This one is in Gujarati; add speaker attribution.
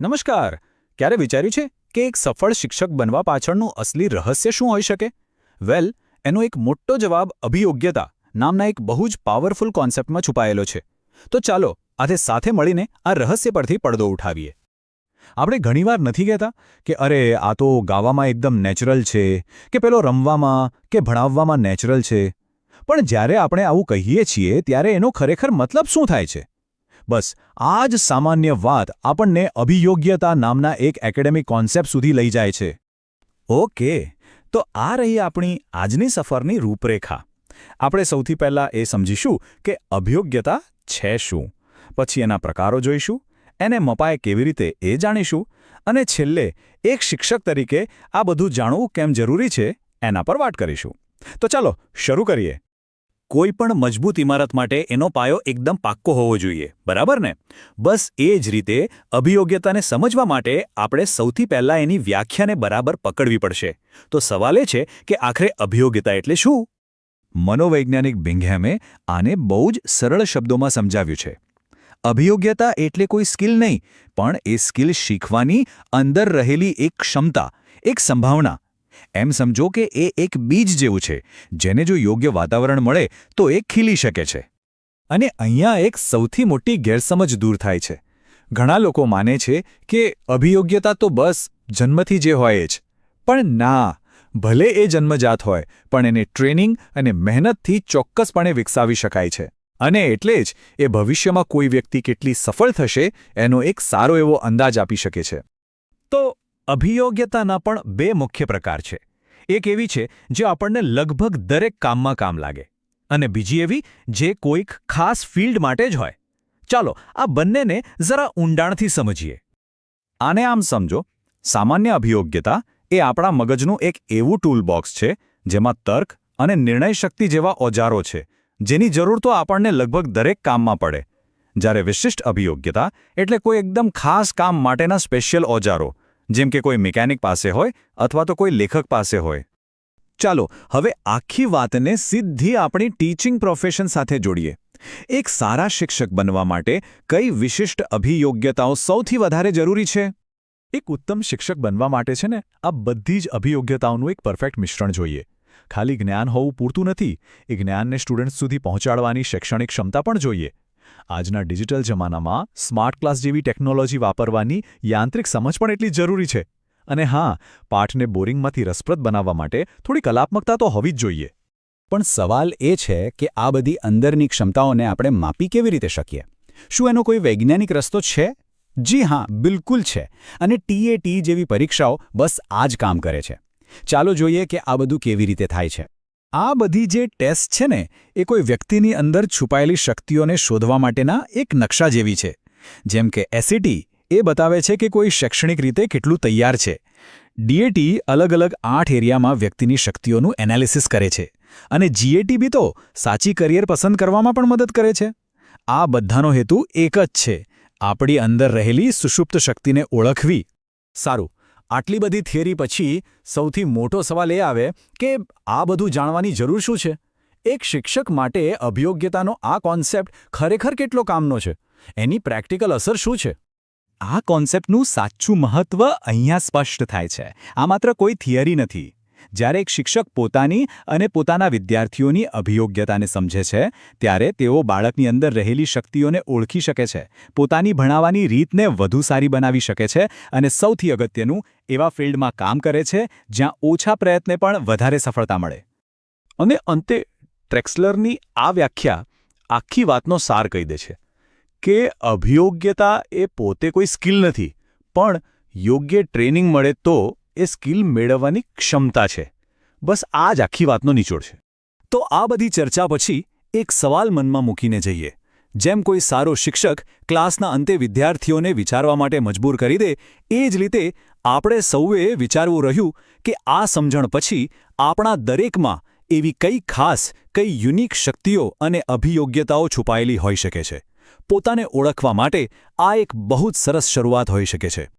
Speaker 1: નમસ્કાર. ક્યારે વિચાર્યું છે કે એક સફળ શિક્ષક બનવા પાછળનું અસલી રહસ્ય શું હોઈ શકે? વેલ, એનો એક મોટો જવાબ અભિયોગ્યતા નામના એક બહુ જ પાવરફુલ કોન્સેપ્ટમાં છુપાયેલો છે. તો ચાલો આજે સાથે મળીને આ રહસ્ય પરથી પડદો ઉઠાવીએ. આપણે ઘણીવાર નથી કહેતા કે અરે આ તો ગાવામાં એકદમ નેચરલ છે, કે પેલો રમવામાં કે ભણાવવામાં નેચરલ છે. પણ જ્યારે આપણે આવું કહીએ છીએ ત્યારે એનો ખરેખર મતલબ શું થાય છે? બસ આ જ સામાન્ય વાત આપણને અભિયોગ્યતા નામના એક એકેડેમિક કોન્સેપ્ટ સુધી લઈ જાય છે. ઓકે, તો આ રહી આપણી આજની સફરની રૂપરેખા. આપણે સૌથી પહેલાં એ સમજીશું કે અભિયોગ્યતા છે શું, પછી એના પ્રકારો જોઈશું, એને મપાય કેવી રીતે એ જાણીશું, અને છેલ્લે એક શિક્ષક તરીકે આ બધું જાણવું કેમ જરૂરી છે એના પર વાત કરીશું. તો ચાલો શરૂ કરીએ. કોઈ પણ મજબૂત ઇમારત માટે એનો પાયો એકદમ પાક્કો હોવો જોઈએ, બરાબર ને? બસ એ જ રીતે અભિયોગ્યતાને સમજવા માટે આપણે સૌથી પહેલાં એની વ્યાખ્યાને બરાબર પકડવી પડશે. તો સવાલ એ છે કે આખરે અભિયોગ્યતા એટલે શું? મનોવૈજ્ઞાનિક બિંઘેમે આને બહુ જ સરળ શબ્દોમાં સમજાવ્યું છે. અભિયોગ્યતા એટલે કોઈ સ્કિલ નહીં, પણ એ સ્કિલ શીખવાની અંદર રહેલી એક ક્ષમતા, એક સંભાવના. એમ સમજો કે એ એક બીજ જેવું છે, જેને જો યોગ્ય વાતાવરણ મળે તો એ ખીલી શકે છે. અને અહીંયા એક સૌથી મોટી ગેરસમજ દૂર થાય છે. ઘણા લોકો માને છે કે અભિયોગ્યતા તો બસ જન્મથી જે હોય જ. પણ ના, ભલે એ જન્મજાત હોય, પણ એને ટ્રેનિંગ અને મહેનતથી ચોક્કસપણે વિકસાવી શકાય છે. અને એટલે જ એ ભવિષ્યમાં કોઈ વ્યક્તિ કેટલી સફળ થશે એનો એક સારો એવો અંદાજ આપી શકે છે. તો અભિયોગ્યતાના પણ બે મુખ્ય પ્રકાર છે. એક એવી છે જે આપણને લગભગ દરેક કામમાં કામ લાગે, અને બીજી એવી જે કોઈક ખાસ ફિલ્ડ માટે જ હોય. ચાલો આ બંનેને જરા ઊંડાણથી સમજીએ. આને આમ સમજો, સામાન્ય અભિયોગ્યતા એ આપણા મગજનું એક એવું ટૂલબોક્સ છે જેમાં તર્ક અને નિર્ણય શક્તિ જેવા ઓજારો છે, જેની જરૂર તો આપણને લગભગ દરેક કામમાં પડે. જ્યારે વિશિષ્ટ અભિયોગ્યતા એટલે કોઈ એકદમ ખાસ કામ માટેના સ્પેશિયલ ઓજારો, જેમ કે કોઈ મિકેનિક પાસે હોય અથવા તો કોઈ લેખક પાસે હોય. ચાલો હવે આખી વાતને સીધી આપણી ટીચિંગ પ્રોફેશન સાથે જોડીએ. એક સારા શિક્ષક બનવા માટે કઈ વિશિષ્ટ અભિયોગ્યતાઓ સૌથી વધારે જરૂરી છે? એક ઉત્તમ શિક્ષક બનવા માટે છે ને, આ બધી જ અભિયોગ્યતાઓનું એક પરફેક્ટ મિશ્રણ જોઈએ. ખાલી જ્ઞાન હોવું પૂરતું નથી, એ જ્ઞાનને સ્ટુડન્ટ્સ સુધી પહોંચાડવાની શૈક્ષણિક ક્ષમતા પણ જોઈએ. આજના ડિજિટલ જમાનામાં સ્માર્ટ ક્લાસ જેવી ટેકનોલોજી વાપરવાની યાંત્રિક સમજ પણ એટલી જરૂરી છે. અને હા, પાઠને બોરિંગમાંથી રસપ્રદ બનાવવા માટે થોડી કલાત્મકતા તો હોવી જ જોઈએ. પણ સવાલ એ છે કે આ બધી અંદરની ક્ષમતાઓને આપણે માપી કેવી રીતે શકીએ? શું એનો કોઈ વૈજ્ઞાનિક રસ્તો છે? જી હા, બિલકુલ છે. અને TAT જેવી પરીક્ષાઓ બસ આ જ કામ કરે છે. ચાલો જોઈએ કે આ બધું કેવી રીતે થાય છે. આ બધી જે ટેસ્ટ છે ને, એ કોઈ વ્યક્તિની અંદર છુપાયેલી શક્તિઓને શોધવા માટેના એક નકશા જેવી છે. જેમ કે SAT એ બતાવે છે કે કોઈ શૈક્ષણિક રીતે કેટલું તૈયાર છે. DAT અલગ અલગ 8 એરિયામાં વ્યક્તિની શક્તિઓનું એનાલિસિસ કરે છે. અને GAT બી તો સાચી કરિયર પસંદ કરવામાં પણ મદદ કરે છે. આ બધાનો હેતુ એક જ છે, આપણી અંદર રહેલી સુષુપ્ત શક્તિને ઓળખવી. સારું, આટલી બધી થિયરી પછી સૌથી મોટો સવાલ એ આવે કે આ બધું જાણવાની જરૂર શું છે? એક શિક્ષક માટે અભિયોગ્યતાનો આ કોન્સેપ્ટ ખરેખર કેટલો કામનો છે? એની પ્રેક્ટિકલ અસર શું છે? આ કોન્સેપ્ટનું સાચું મહત્વ અહીંયા સ્પષ્ટ થાય છે. આ માત્ર કોઈ થિયરી નથી. જ્યારે એક શિક્ષક પોતાની અને પોતાના વિદ્યાર્થીઓની અભિયોગ્યતાને સમજે છે, ત્યારે તેઓ બાળકની અંદર રહેલી શક્તિઓને ઓળખી શકે છે, પોતાની ભણાવવાની રીતને વધુ સારી બનાવી શકે છે, અને સૌથી અગત્યનું, એવા ફિલ્ડમાં કામ કરે છે જ્યાં ઓછા પ્રયત્ને પણ વધારે સફળતા મળે. અને અંતે ટ્રેક્સલરની આ વ્યાખ્યા આખી વાતનો સાર કહી દે છે કે અભિયોગ્યતા એ પોતે કોઈ સ્કિલ નથી, પણ યોગ્ય ટ્રેનિંગ મળે તો એ સ્કિલ મેળવવાની ક્ષમતા છે. બસ આ જ આખી વાતનો નિચોડ છે. તો આ બધી ચર્ચા પછી એક સવાલ મનમાં મૂકીને જઈએ. જેમ કોઈ સારો શિક્ષક ક્લાસના અંતે વિદ્યાર્થીઓને વિચારવા માટે મજબૂર કરી દે, એ જ રીતે આપણે સૌએ વિચારવું રહ્યું કે આ સમજણ પછી આપણા દરેકમાં એવી કઈ ખાસ, કઈ યુનિક શક્તિઓ અને અભિયોગ્યતાઓ છુપાયેલી હોઈ શકે છે. પોતાને ઓળખવા માટે આ એક બહુ જ સરસ શરૂઆત હોઈ શકે છે.